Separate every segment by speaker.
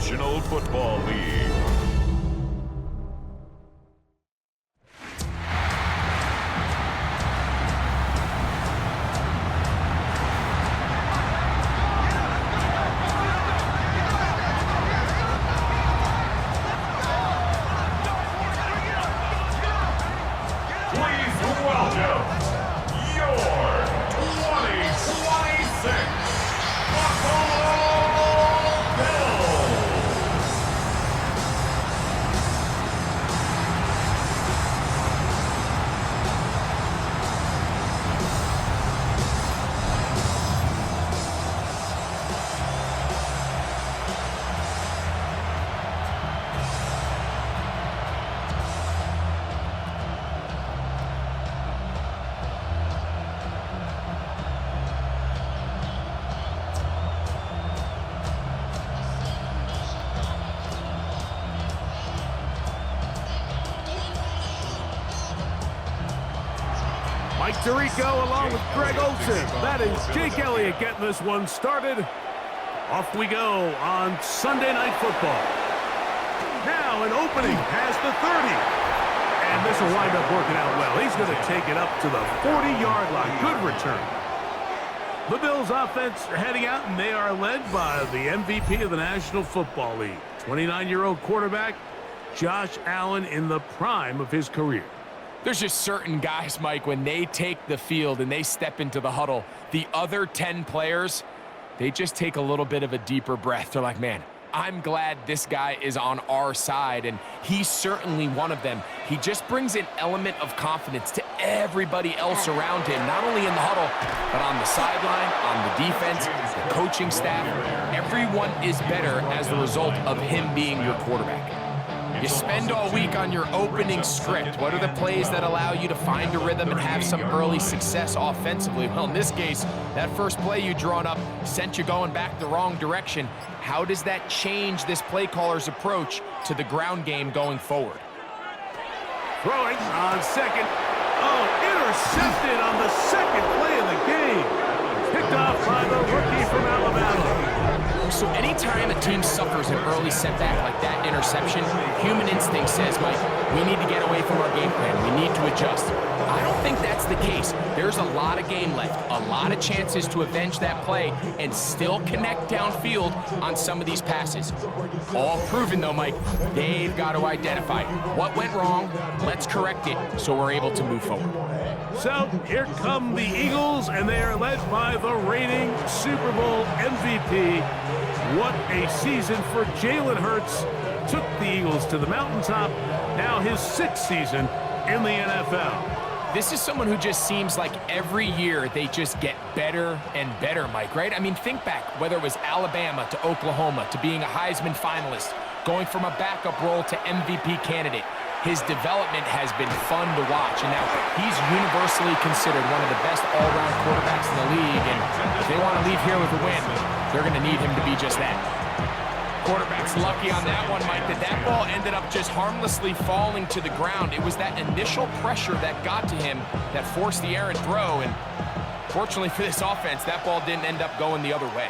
Speaker 1: National Football League.
Speaker 2: Mike Tirico along with Greg Olsen. That is Jake Elliott getting this one started. Off we go on Sunday Night Football. Now an opening past the 30. And this will wind up working out well. He's going to take it up to the 40-yard line. Good return. The Bills offense heading out, and they are led by the MVP of the National Football League, 29-year-old quarterback Josh Allen in the prime of his career.
Speaker 3: There's just certain guys, Mike, when they take the field and they step into the huddle, the other 10 players, they just take a little bit of a deeper breath. They're like, man, I'm glad this guy is on our side, and he's certainly one of them. He just brings an element of confidence to everybody else around him, not only in the huddle, but on the sideline, on the defense, the coaching staff. Everyone is better as the result of him being your quarterback. You spend all week on your opening script. What are the plays that allow you to find a rhythm and have some early success offensively? Well, in this case, that first play you drawn up sent you going back the wrong direction. How does that change this play caller's approach to the ground game going forward?
Speaker 2: Throwing on second. Oh, intercepted on the second play of the game. Picked off by the rookie from Alabama.
Speaker 3: So anytime a team suffers an early setback like that interception, human instinct says, Mike, we need to get away from our game plan. We need to adjust. I don't think that's the case. There's a lot of game left, a lot of chances to avenge that play and still connect downfield on some of these passes. All proven, though, Mike, they've got to identify what went wrong, let's correct it so we're able to move forward.
Speaker 2: So here come the Eagles, and they are led by the reigning Super Bowl MVP. What a season for Jalen Hurts. Took the Eagles to the mountaintop. Now his 6th season in the NFL.
Speaker 3: This is someone who just seems like every year they just get better and better, Mike, right? I mean, think back, whether it was Alabama to Oklahoma to being a Heisman finalist, going from a backup role to MVP candidate. His development has been fun to watch, and now he's universally considered one of the best all-around quarterbacks in the league, and if they want to leave here with a win, they're going to need him to be just that. Quarterback's lucky on that one, Mike, that ball ended up just harmlessly falling to the ground. It was that initial pressure that got to him that forced the errant throw, and fortunately for this offense, that ball didn't end up going the other way.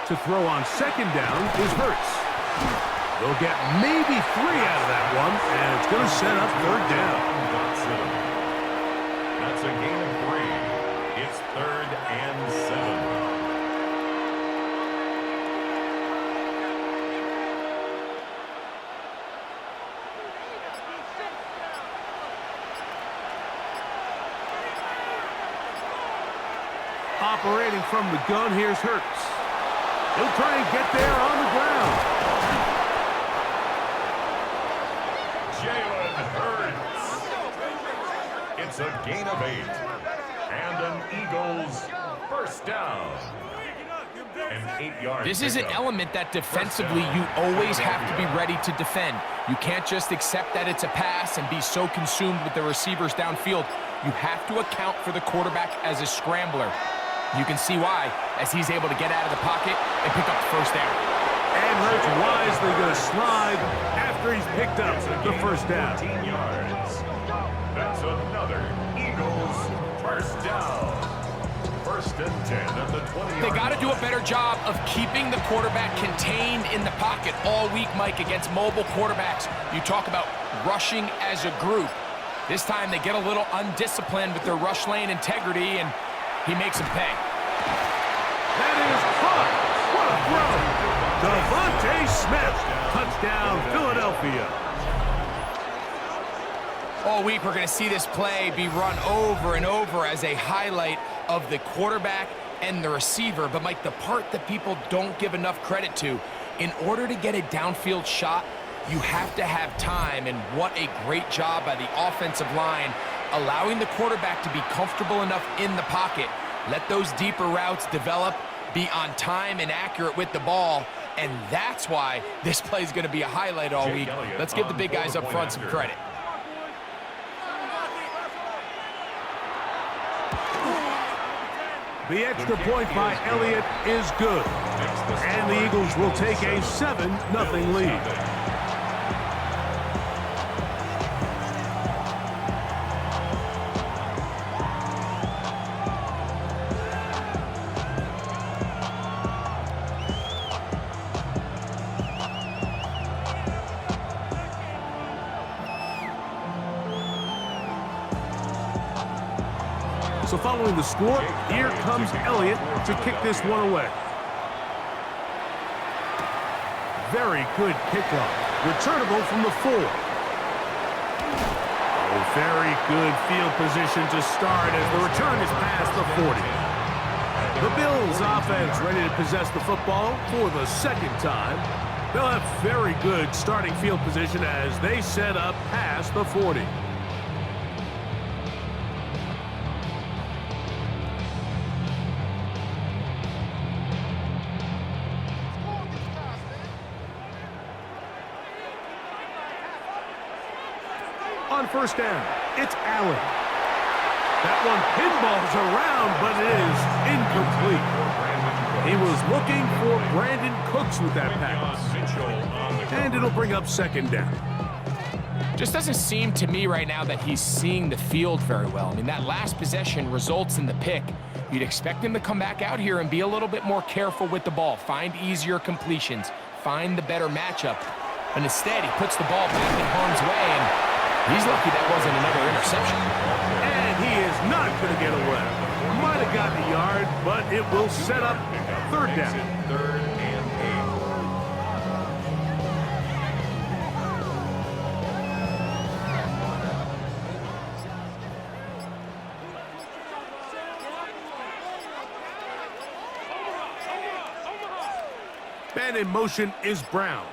Speaker 2: To throw on second down is Hurts. They'll get maybe 3 out of that one, and it's going to set up 3rd down.
Speaker 1: That's a gain of 3. It's 3rd and 7.
Speaker 2: Operating from the gun, here's Hurts. He'll try and get there on the ground.
Speaker 1: Jalen Hurts. It's a gain of 8. And an Eagles first down. An 8-yard
Speaker 3: This is an element that defensively you always have to be ready to defend. You can't just accept that it's a pass and be so consumed with the receivers downfield. You have to account for the quarterback as a scrambler. You can see why, as he's able to get out of the pocket and pick up the first down.
Speaker 2: And Hurts wisely going to slide after he's picked up the first down.
Speaker 1: 14 yards. That's another Eagles first down. First and 10 at the 20-yard
Speaker 3: They got to do a
Speaker 1: line.
Speaker 3: better job of keeping the quarterback contained in the pocket all week, Mike, against mobile quarterbacks. You talk about rushing as a group. This time they get a little undisciplined with their rush lane integrity, and he makes them pay.
Speaker 2: That is caught. What a throw. Devontae Smith. Touchdown, Philadelphia.
Speaker 3: All week we're going to see this play be run over and over as a highlight of the quarterback and the receiver. But, Mike, the part that people don't give enough credit to, in order to get a downfield shot, you have to have time, and what a great job by the offensive line, allowing the quarterback to be comfortable enough in the pocket, let those deeper routes develop, be on time and accurate with the ball, and that's why this play is going to be a highlight all week. Let's give the big guys up front some credit.
Speaker 2: The extra point by Elliott is good, and the Eagles will take a 7-0 lead. So following the score, here comes Elliott to kick this one away. Very good kickoff. Returnable from the 4. Oh, very good field position to start as the return is past the 40. The Bills offense ready to possess the football for the second time. They'll have very good starting field position as they set up past the 40. On first down, it's Allen. That one pinballs around, but it is incomplete. He was looking for Brandon Cooks with that pass. And it'll bring up second down.
Speaker 3: Just doesn't seem to me right now that he's seeing the field very well. I mean, that last possession results in the pick. You'd expect him to come back out here and be a little bit more careful with the ball, find easier completions, find the better matchup. But instead, he puts the ball back in harm's way, and he's lucky that wasn't another interception.
Speaker 2: And he is not going to get away. Might have gotten a yard, but it will set up third down.
Speaker 1: Third and
Speaker 2: 8. Man in motion is Brown.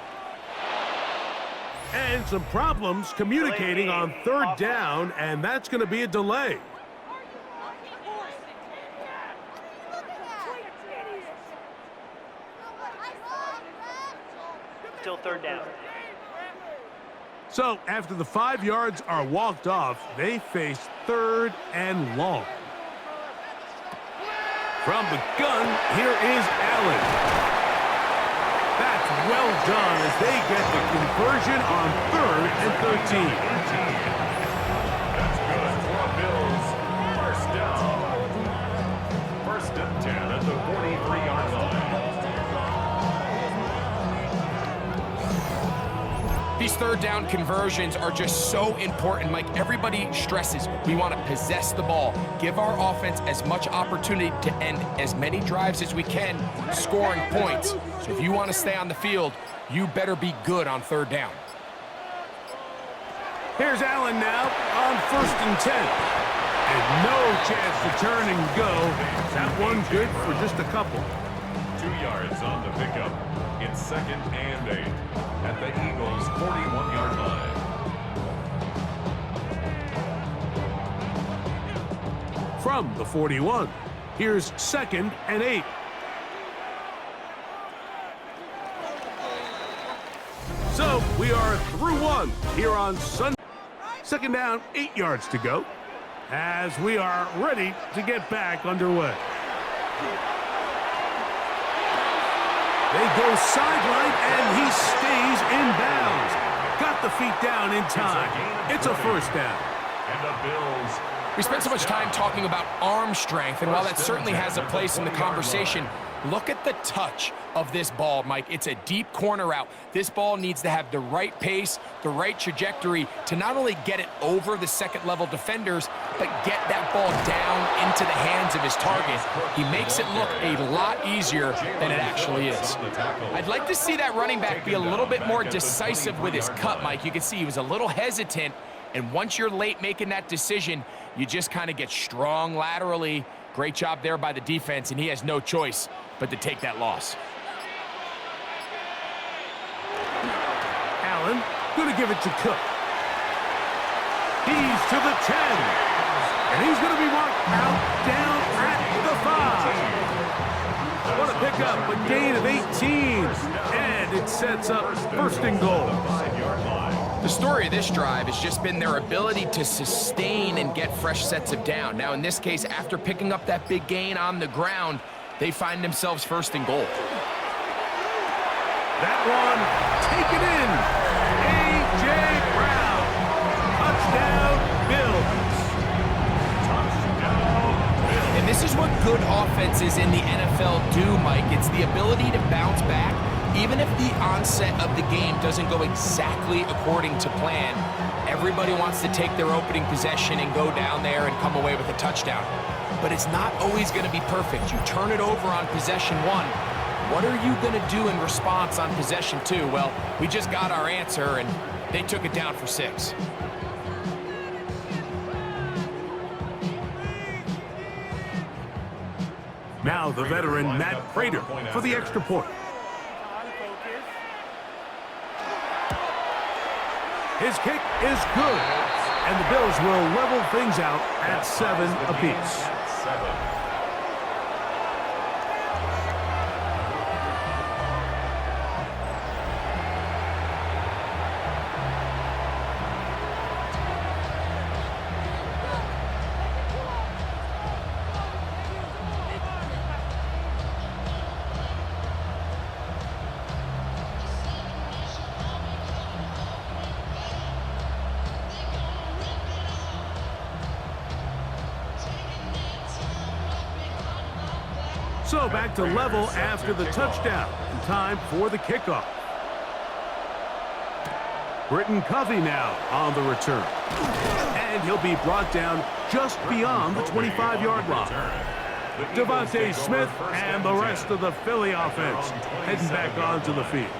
Speaker 2: And some problems communicating on third down, and that's going to be a delay.
Speaker 4: Still third down.
Speaker 2: So after the 5 yards are walked off, they face third and long. From the gun, here is Allen. That's well done as they get the conversion on 3rd and 13.
Speaker 1: That's good for the Bills. First down. First and 10 at the 43-yard line.
Speaker 3: These third down conversions are just so important, Mike. Everybody stresses we want to possess the ball, give our offense as much opportunity to end as many drives as we can, scoring points. So if you want to stay on the field, you better be good on third down.
Speaker 2: Here's Allen now on 1st and 10. And no chance to turn and go. That one good for just a couple.
Speaker 1: 2 yards on the pickup. It's 2nd and 8 at the Eagles' 41-yard line.
Speaker 2: From the 41, here's 2nd and 8. So we are through one here on Sunday. 2nd down, 8 yards to go as we are ready to get back underway. They go sideline, and he stays in bounds. Got the feet down in time. It's a first down.
Speaker 1: And the Bills
Speaker 3: We spent so much time talking about arm strength, and while that certainly has a place in the conversation, look at the touch of this ball, Mike. It's a deep corner route. This ball needs to have the right pace, the right trajectory to not only get it over the second-level defenders, but get that ball down into the hands of his target. He makes it look a lot easier than it actually is. I'd like to see that running back be a little bit more decisive with his cut, Mike. You can see he was a little hesitant, and once you're late making that decision, you just kind of get strong laterally. Great job there by the defense, and he has no choice but to take that loss.
Speaker 2: Allen, going to give it to Cook. He's to the 10. And he's going to be marked out down at the 5. What a pickup, a gain of 18. And it sets up first and goal.
Speaker 3: The story of this drive has just been their ability to sustain and get fresh sets of down. Now, in this case, after picking up that big gain on the ground, they find themselves first and goal.
Speaker 2: That one, taken in. A.J. Brown. Touchdown, Bills.
Speaker 3: And this is what good offenses in the NFL do, Mike. It's the ability to bounce back. Even if the onset of the game doesn't go exactly according to plan, everybody wants to take their opening possession and go down there and come away with a touchdown. But it's not always going to be perfect. You turn it over on possession 1. What are you going to do in response on possession 2? Well, we just got our answer, and they took it down for 6.
Speaker 2: Now the veteran Matt Prater for the extra point. His kick is good, and the Bills will level things out at 7 apiece. So back to level after the touchdown. And time for the kickoff. Britton Covey now on the return. And he'll be brought down just beyond the 25-yard line. Devontae Smith and the rest of the Philly offense heading back onto the field.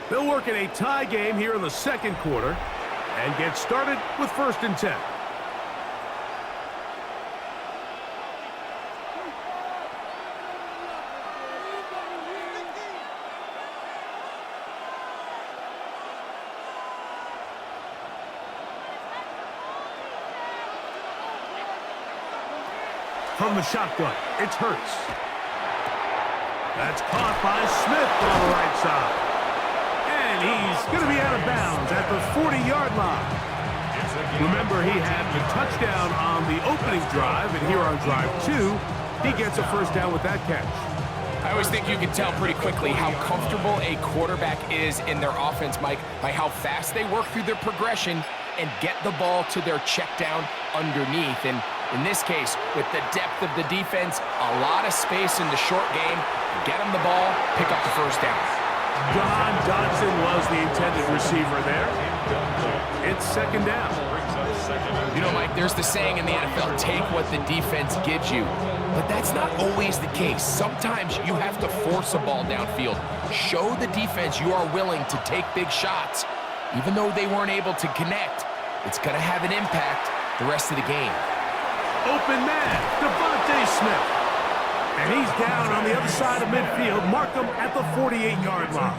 Speaker 2: They'll work in a tie game here in the second quarter and get started with 1st and 10. From the shotgun, it's Hurts. That's caught by Smith on the right side. And he's going to be out of bounds at the 40-yard line. Remember, he had the touchdown on the opening drive, and here on drive 2, he gets a first down with that catch.
Speaker 3: I always think you can tell pretty quickly how comfortable a quarterback is in their offense, Mike, by how fast they work through their progression and get the ball to their check down underneath. And in this case, with the depth of the defense, a lot of space in the short game, get them the ball, pick up the first down.
Speaker 2: John Dodson was the intended receiver there. It's 2nd down.
Speaker 3: You know, Mike, there's the saying in the NFL, take what the defense gives you. But that's not always the case. Sometimes you have to force a ball downfield. Show the defense you are willing to take big shots. Even though they weren't able to connect, it's going to have an impact the rest of the game.
Speaker 2: Open man, Devontae Smith. And he's down on the other side of midfield. Mark him at the 48-yard line.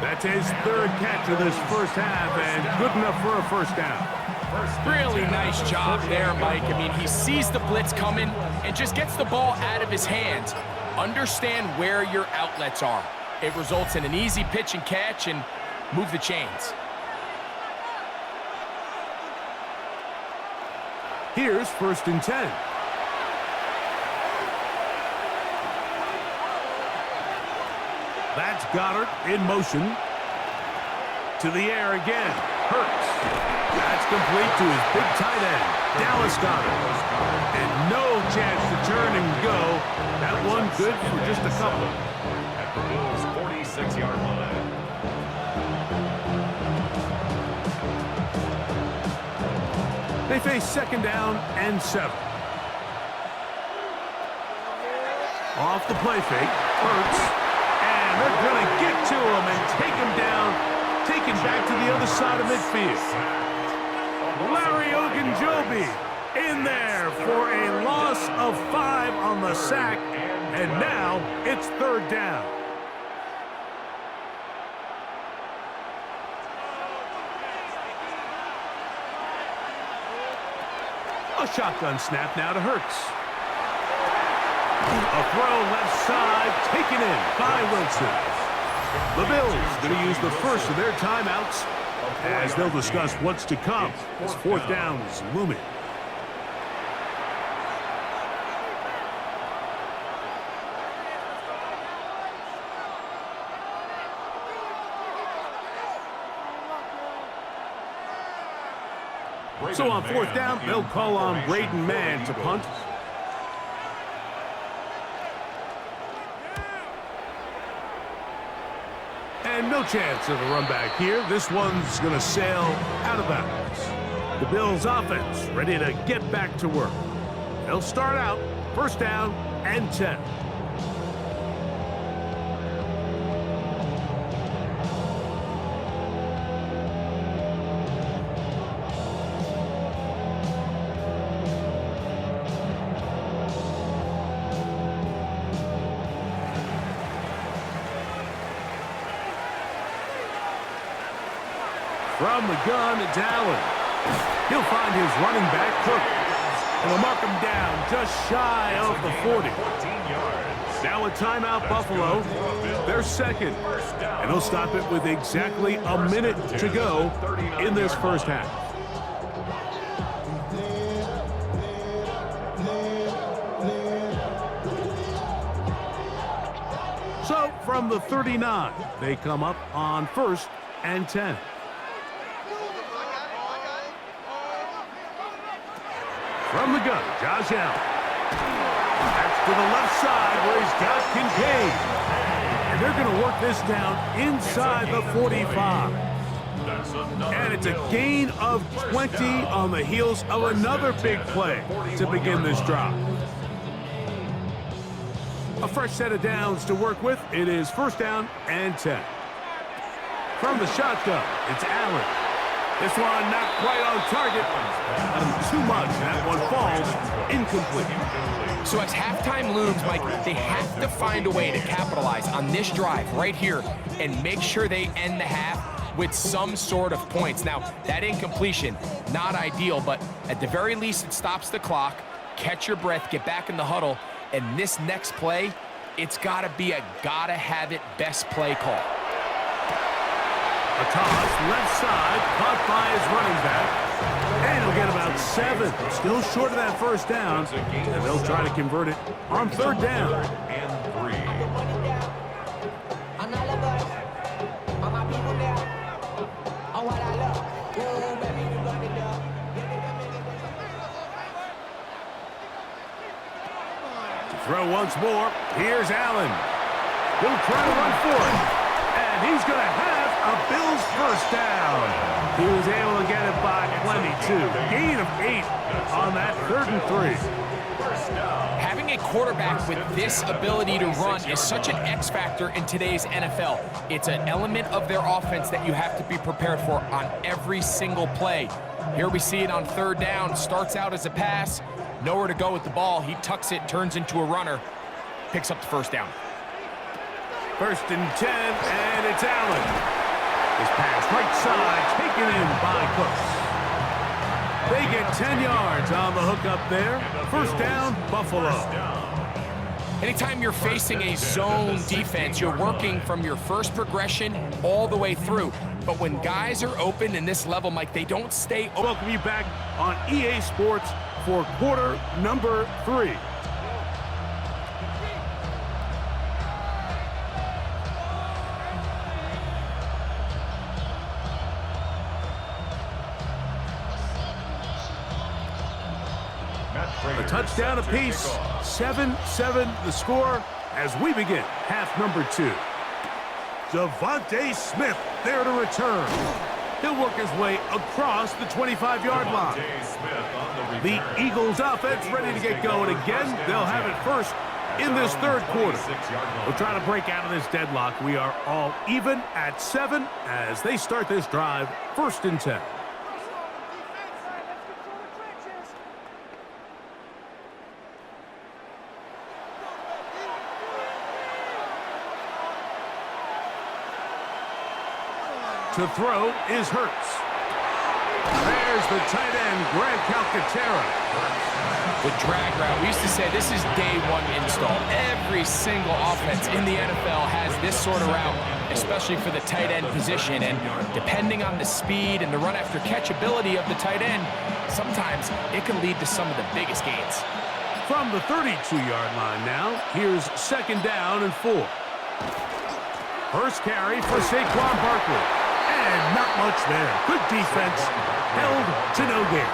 Speaker 2: That's his 3rd catch of this first half, and good enough for a first down.
Speaker 3: Really nice job there, Mike. I mean, he sees the blitz coming and just gets the ball out of his hands. Understand where your outlets are. It results in an easy pitch and catch and move the chains.
Speaker 2: Here's 1st and 10. That's Goddard in motion. To the air again. Hurts. That's complete to his big tight end, Dallas Goedert. And no chance to turn and go. That one good for just a couple.
Speaker 1: At the Bills' 46-yard line.
Speaker 2: They face second down and 7. Off the play fake, Hurts. And they're going to get to him and take him down, taken back to the other side of midfield. Larry Ogunjobi in there for a loss of 5 on the sack, and now it's third down. A shotgun snap now to Hurts. A throw left side, taken in by Wilson. The Bills going to use the first of their timeouts as they'll discuss what's to come as fourth down is looming. So on fourth down, they'll call on Braden Mann to punt. And no chance of a run back here. This one's going to sail out of bounds. The Bills offense ready to get back to work. They'll start out first down and 10. From the gun, it's Allen. He'll find his running back, Cook. And they'll mark him down just shy of the 40. Now a timeout, Buffalo. They're second. And they'll stop it with exactly a minute to go in this first half. So from the 39, they come up on first and 10. From the gun, Josh Allen. That's to the left side where he's got Kincaid. And they're going to work this down inside the 45. And it's a gain of 20 on the heels of another big play to begin this drive. A fresh set of downs to work with. It is first down and 10. From the shotgun, it's Allen. This one not quite on target. Too much. That one falls incomplete.
Speaker 3: So as halftime looms, Mike, they have to find a way to capitalize on this drive right here and make sure they end the half with some sort of points. Now, that incompletion, not ideal, but at the very least, it stops the clock. Catch your breath, get back in the huddle, and this next play, it's got to be a gotta-have-it best play call.
Speaker 2: A toss, left side, caught by his running back. And he'll get about 7. Still short of that first down. And they'll try to convert it on third down.
Speaker 1: And 3.
Speaker 2: To throw once more, here's Allen. He'll try to run for it. And he's going to have a Bills first down. He was able to get it by plenty, too. Gain of 8 on that 3rd and 3.
Speaker 3: Having a quarterback with this ability to run is such an X factor in today's NFL. It's an element of their offense that you have to be prepared for on every single play. Here we see it on third down. Starts out as a pass. Nowhere to go with the ball. He tucks it, turns into a runner. Picks up the first down.
Speaker 2: First and 10, and it's Allen. His pass right side, taken in by Cooks. They get 10 yards on the hook up there. First down, Buffalo.
Speaker 3: Anytime you're facing a zone defense, you're working from your first progression all the way through. But when guys are open in this level, Mike, they don't stay open.
Speaker 2: Welcome you back on EA Sports for quarter number 3. A touchdown apiece. 7-7 the score as we begin half number 2. Devontae Smith there to return. He'll work his way across the 25-yard line. The Eagles offense ready to get going again. They'll have it first in this third quarter. We'll try to break out of this deadlock. We are all even at 7 as they start this drive, 1st and 10. To throw is Hurts. There's the tight end, Greg Calcaterra.
Speaker 3: The drag route. We used to say this is day 1 install. Every single offense in the NFL has this sort of route, especially for the tight end position. And depending on the speed and the run after catch ability of the tight end, sometimes it can lead to some of the biggest gains.
Speaker 2: From the 32-yard line now, here's 2nd down and 4. First carry for Saquon Barkley. And not much there. Good defense. Held to no gain.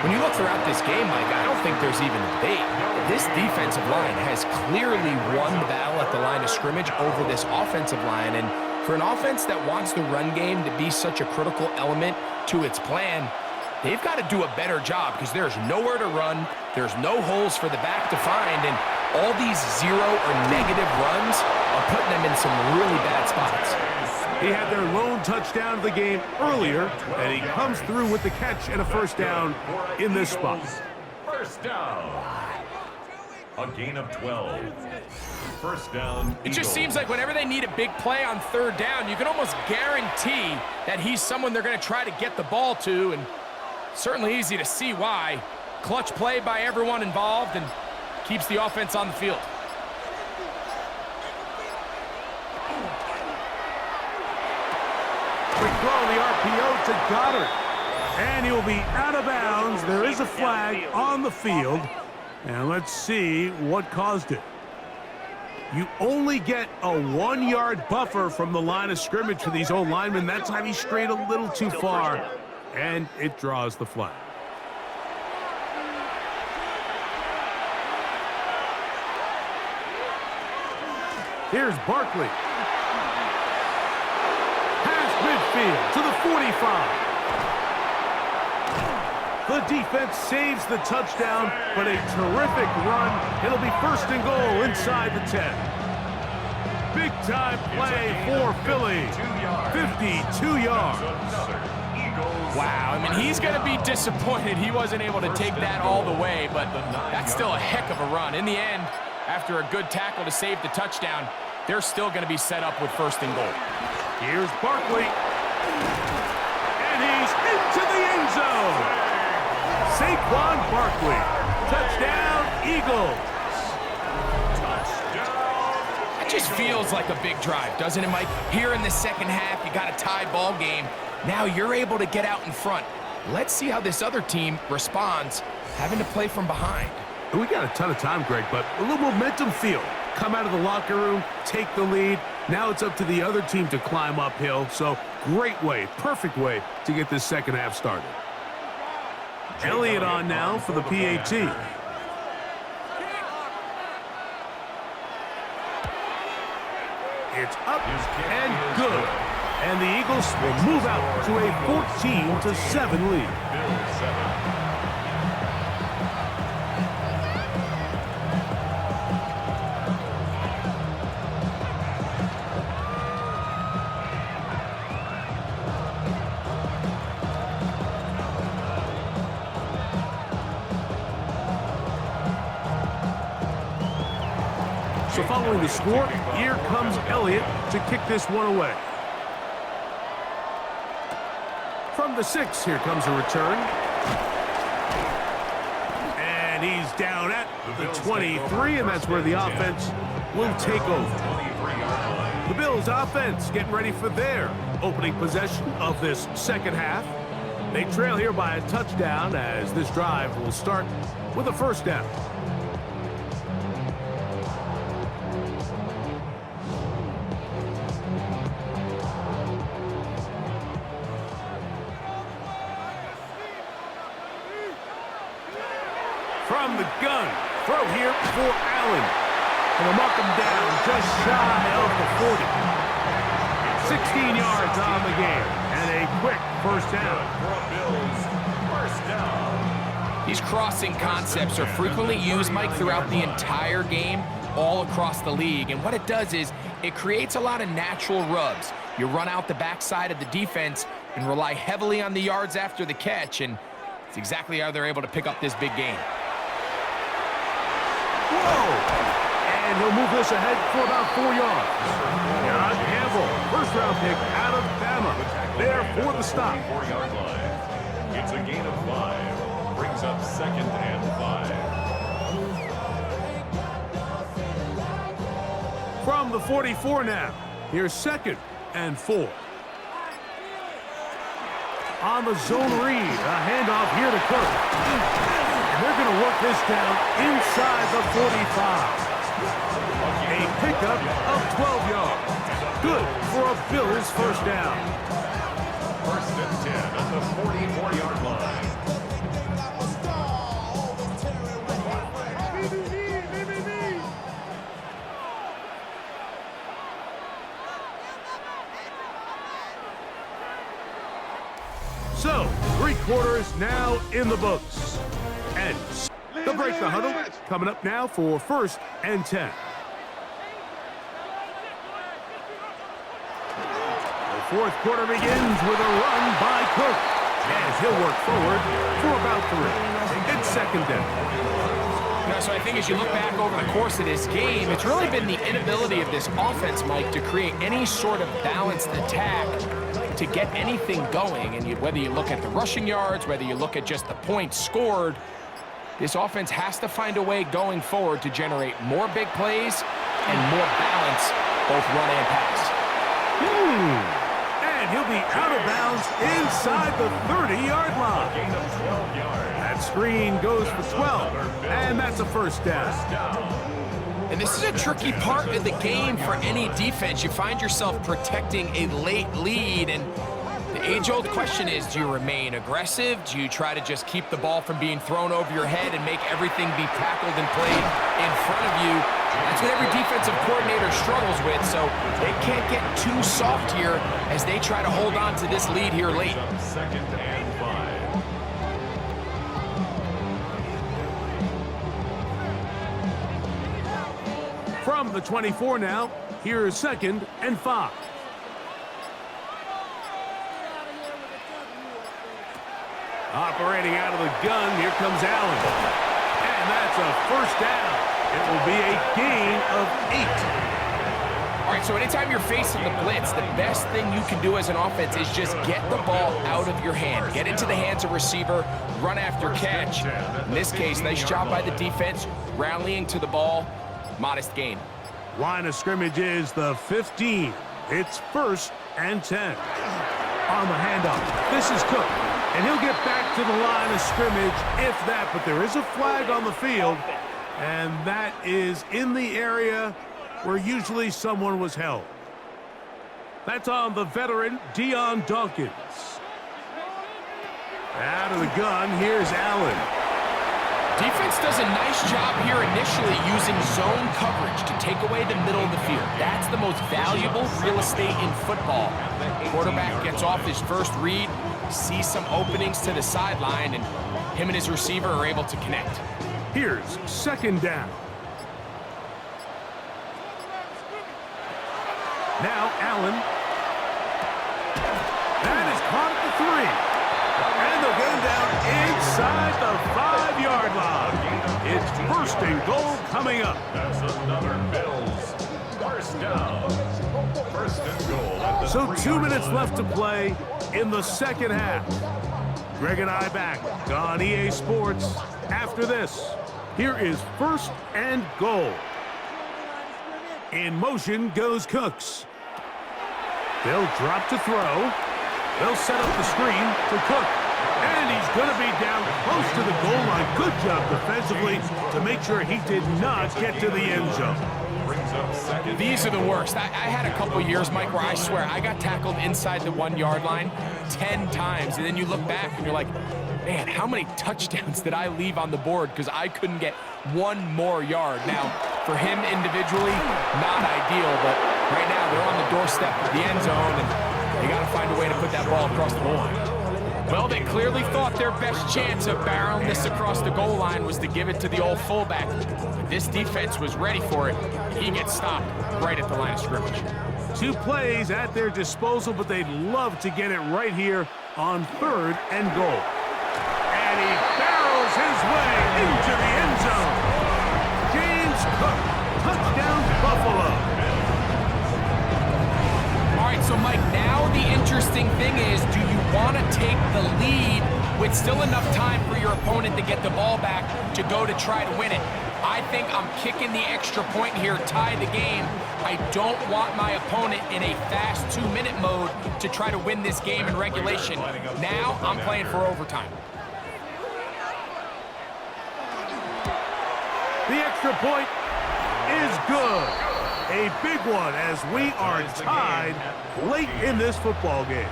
Speaker 3: When you look throughout this game, Mike, I don't think there's even a debate. This defensive line has clearly won the battle at the line of scrimmage over this offensive line. And for an offense that wants the run game to be such a critical element to its plan, they've got to do a better job because there's nowhere to run. There's no holes for the back to find. And all these 0 or negative runs are putting them in some really bad spots.
Speaker 2: He had their lone touchdown of the game earlier, and he comes through with the catch and a 1st down in this spot.
Speaker 1: 1st down. A gain of 12. 1st down.
Speaker 3: It just seems like whenever they need a big play on 3rd down, you can almost guarantee that he's someone they're going to try to get the ball to, and certainly easy to see why. Clutch play by everyone involved and keeps the offense on the field.
Speaker 2: Quick throw on the RPO to Goddard. And he'll be out of bounds. There is a flag on the field. And let's see what caused it. You only get a 1-yard buffer from the line of scrimmage for these old linemen. That time he strayed a little too far, and it draws the flag. Here's Barkley. Past midfield to the 45. The defense saves the touchdown, but a terrific run. It'll be 1st and goal inside the 10. Big-time play for Philly. 52 yards.
Speaker 3: Wow, I mean, he's going to be disappointed he wasn't able to take that all the way, but that's still a heck of a run. In the end, after a good tackle to save the touchdown, they're still going to be set up with 1st and goal.
Speaker 2: Here's Barkley. And he's into the end zone. Saquon Barkley. Touchdown, Eagles.
Speaker 3: It just feels like a big drive, doesn't it, Mike? Here in the 2nd half, you got a tie ball game. Now you're able to get out in front. Let's see how this other team responds, having to play from behind.
Speaker 2: We got a ton of time, Greg, but a little momentum feel. Come out of the locker room, take the lead. Now it's up to the other team to climb uphill. So great way, perfect way to get this 2nd half started. Elliott on now for the PAT. It's up and good. And the Eagles will move out to a 14-7 lead. So following the score, here comes Elliott to kick this one away. From the 6, here comes a return. And he's down at the 23, and that's where the offense will take over. The Bills offense getting ready for their opening possession of this 2nd half. They trail here by a touchdown as this drive will start with a 1st down. From the gun, throw here for Allen. And they'll mark him down just shy of the 40. 16 yards on the game, and a quick first down.
Speaker 3: These crossing concepts are frequently used, Mike, throughout the entire game, all across the league. And what it does is it creates a lot of natural rubs. You run out the backside of the defense and rely heavily on the yards after the catch, and it's exactly how they're able to pick up this big gain.
Speaker 2: Whoa! And he'll move this ahead for about 4 yards. John Campbell, first-round pick out of Bama, there for the stop.
Speaker 1: 4-yard line. It's a gain of 5. Brings up 2nd and 5.
Speaker 2: From the 44 now, here's 2nd and 4. On the zone read, a handoff here to Cook. And they're going to work this down inside the 45. A pickup of 12 yards. Good for a Bills first down.
Speaker 1: 1st and 10 at the 44-yard line.
Speaker 2: So, 3 quarters now in the books. And they'll break the huddle. Coming up now for 1st and 10. The 4th quarter begins with a run by Cook. As he'll work forward for about 3. It's 2nd down.
Speaker 3: So I think as you look back over the course of this game, it's really been the inability of this offense, Mike, to create any sort of balanced attack to get anything going. And whether you look at the rushing yards, whether you look at just the points scored, this offense has to find a way going forward to generate more big plays and more balance, both run and pass.
Speaker 2: And he'll be out of bounds inside the 30-yard line.
Speaker 1: Gain of 12 yards.
Speaker 2: That screen goes for 12, and that's a first down.
Speaker 3: And this is a tricky part of the game for any defense. You find yourself protecting a late lead, and the age-old question is, do you remain aggressive? Do you try to just keep the ball from being thrown over your head and make everything be tackled and played in front of you? That's what every defensive coordinator struggles with, so they can't get too soft here as they try to hold on to this lead here late.
Speaker 1: 2nd and 5.
Speaker 2: From the 24 now, here's 2nd and 5. Operating out of the gun, here comes Allen. And that's a first down. It will be a gain of 8.
Speaker 3: All right, so anytime you're facing the blitz, the best thing you can do as an offense is just get the ball out of your hand. Get into the hands of receiver, run after catch. In this case, nice job by the defense, rallying to the ball. Modest gain.
Speaker 2: Line of scrimmage is the 15. It's 1st and 10. On the handoff, this is Cook. And he'll get back to the line of scrimmage, if that. But there is a flag on the field, and that is in the area where usually someone was held. That's on the veteran, Dion Dawkins. Out of the gun, here's Allen.
Speaker 3: Defense does a nice job here initially using zone coverage to take away the middle of the field. That's the most valuable real estate in football. Quarterback gets off his first read, sees some openings to the sideline, and him and his receiver are able to connect.
Speaker 2: Here's 2nd down. Now Allen. That is caught at the 3. And they'll get him down inside the 5-yard line. It's 1st and goal coming up.
Speaker 1: That's another Bills first down. 1st and goal at the
Speaker 2: So 2
Speaker 1: 3-yard
Speaker 2: minutes
Speaker 1: line.
Speaker 2: left to play in the second half. Greg and I back on EA Sports. After this, here is 1st and goal. In motion goes Cooks. They'll drop to throw. They'll set up the screen to Cook. And he's going to be down close to the goal line. Good job defensively to make sure he did not get to the end zone.
Speaker 1: Brings up 2nd.
Speaker 3: These are the worst. I had a couple years, Mike, where I swear I got tackled inside the 1-yard line 10 times. And then you look back and you're like, Man, how many touchdowns did I leave on the board because I couldn't get one more yard? Now, for him individually, not ideal, but right now they're on the doorstep of the end zone, and they got to find a way to put that ball across the goal line. Well, they clearly thought their best chance of barreling this across the goal line was to give it to the old fullback. But this defense was ready for it. He gets stopped right at the line of scrimmage.
Speaker 2: 2 plays at their disposal, but they'd love to get it right here on 3rd and goal. And he barrels his way into the end zone. James Cook, touchdown Buffalo.
Speaker 3: All right, so Mike, now the interesting thing is, do you want to take the lead with still enough time for your opponent to get the ball back to go to try to win it? I think I'm kicking the extra point here, tie the game. I don't want my opponent in a fast 2-minute mode to try to win this game in regulation. Now I'm playing for overtime.
Speaker 2: The extra point is good. A big one as we are tied late in this football game.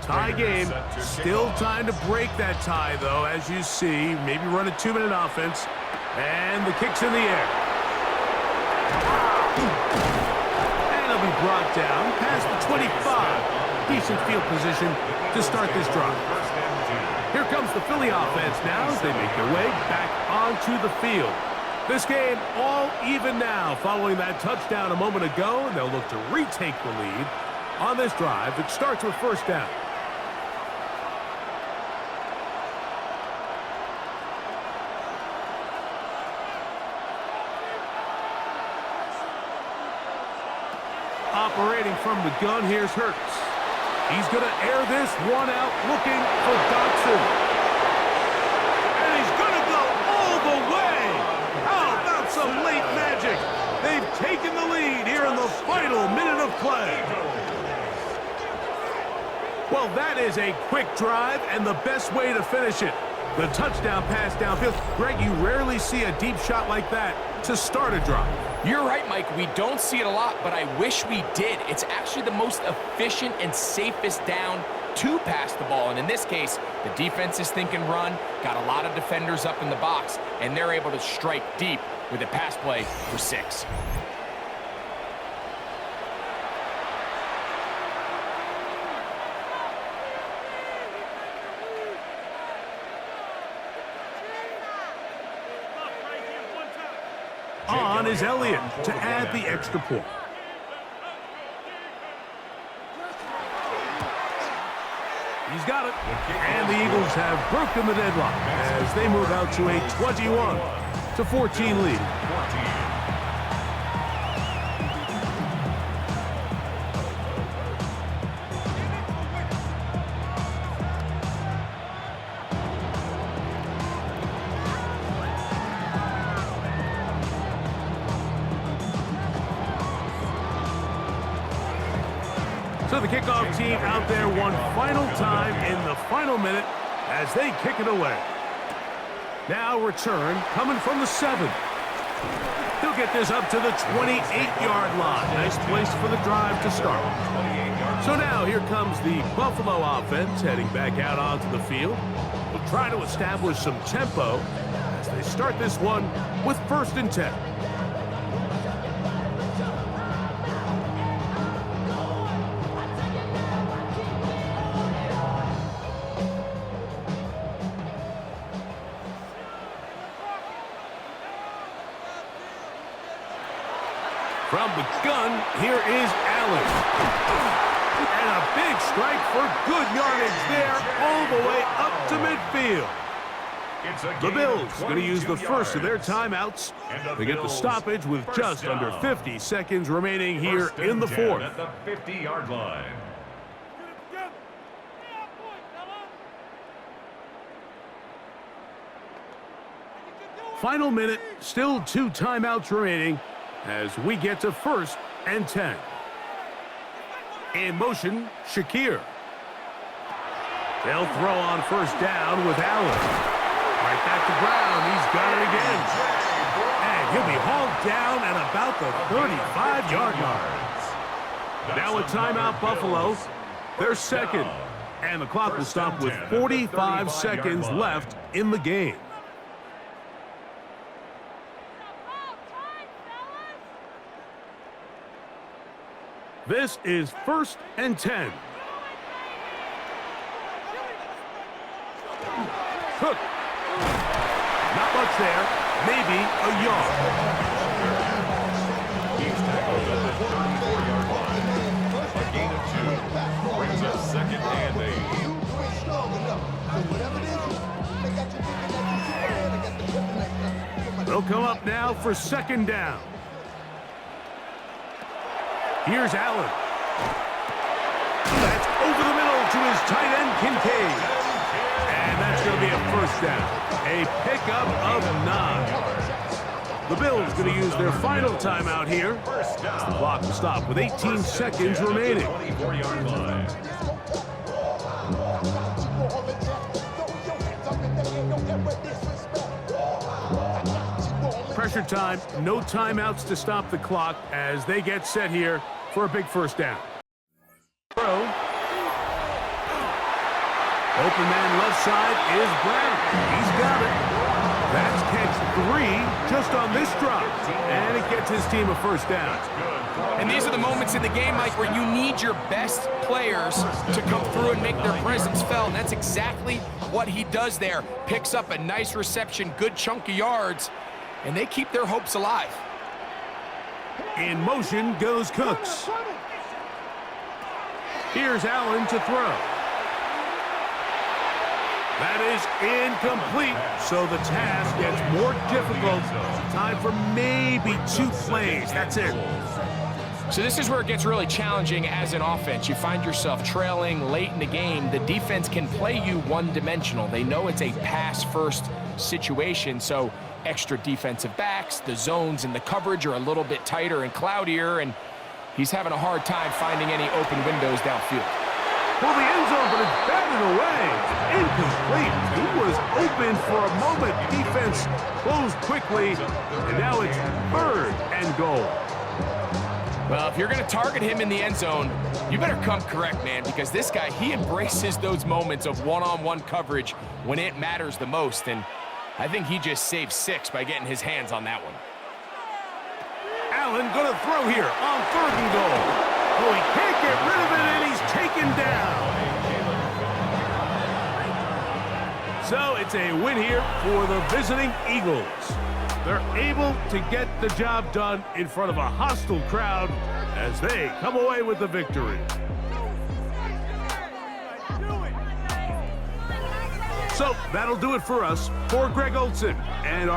Speaker 2: Tie game. Still time to break that tie, though, as you see. Maybe run a 2-minute offense. And the kick's in the air. And it'll be brought down past the 25. Decent field position to start this drive. Here comes the Philly offense now as they make their way back onto the field. This game all even now following that touchdown a moment ago, and they'll look to retake the lead on this drive that starts with 1st down. Operating from the gun, here's Hurts. He's going to air this one out, looking for Dotson. And he's going to go all the way. How about some late magic? They've taken the lead here in the final minute of play. Well, that is a quick drive and the best way to finish it. The touchdown pass downfield. Greg, you rarely see a deep shot like that to start a drive.
Speaker 3: You're right, Mike. We don't see it a lot, but I wish we did. It's actually the most efficient and safest down to pass the ball. And in this case, the defense is thinking run, got a lot of defenders up in the box, and they're able to strike deep with a pass play for 6.
Speaker 2: On is Elliott to add the extra point. He's got it. And the Eagles have broken the deadlock as they move out to a 21-14 lead. So the kickoff team out there one final time in the final minute as they kick it away. Now return coming from the 7. He'll get this up to the 28-yard line. Nice place for the drive to start. So now here comes the Buffalo offense heading back out onto the field. We'll try to establish some tempo as they start this one with 1st and 10. From the gun, here is Allen. And a big strike for good yardage there all the way up to midfield. The Bills going to use the first of their timeouts. They get the stoppage with just under 50 seconds remaining here in the 4th.
Speaker 1: At the 50-yard line.
Speaker 2: Final minute, still 2 timeouts remaining. as we get to 1st and 10. In motion, Shakir. They'll throw on 1st down with Allen. Right back to Brown. He's got it again. And he'll be hauled down at about the 35-yard line. Now a timeout, Buffalo. They're second. And the clock will stop with 45 seconds left in the game. This is 1st and 10. Cook. Not much there. Maybe a yard.
Speaker 1: He's tackled at the 34-yard line. A gain of 2. Brings up 2nd and 8.
Speaker 2: They'll come up now for 2nd down. Here's Allen. That's over the middle to his tight end, Kincaid. And that's going to be a 1st down. A pickup of 9. The Bills going to use their final timeout here. The clock will stop with 18 seconds remaining.
Speaker 1: 24-yard line.
Speaker 2: Pressure time, no timeouts to stop the clock as they get set here for a big 1st down. Throw. Open man left side is Brown. He's got it. That's catch 3 just on this drop. And it gets his team a 1st down.
Speaker 3: And these are the moments in the game, Mike, where you need your best players to come through and make their presence felt. And that's exactly what he does there. Picks up a nice reception, good chunk of yards, and they keep their hopes alive.
Speaker 2: In motion goes Cooks. Here's Allen to throw. That is incomplete, so the task gets more difficult. Time for maybe 2 plays. That's it.
Speaker 3: So this is where it gets really challenging as an offense. You find yourself trailing late in the game. The defense can play you one-dimensional. They know it's a pass-first situation, so extra defensive backs, the zones and the coverage are a little bit tighter and cloudier, and he's having a hard time finding any open windows downfield.
Speaker 2: Well, the end zone, but it's batted away. Incomplete. He was open for a moment. Defense closed quickly, and now it's 3rd and goal.
Speaker 3: Well, if you're going to target him in the end zone, you better come correct, man, because this guy, he embraces those moments of one-on-one coverage when it matters the most, and I think he just saved 6 by getting his hands on that one.
Speaker 2: Allen going to throw here on 3rd and goal. Oh, he can't get rid of it, and he's taken down. So it's a win here for the visiting Eagles. They're able to get the job done in front of a hostile crowd as they come away with the victory. So that'll do it for us. For Greg Olsen and our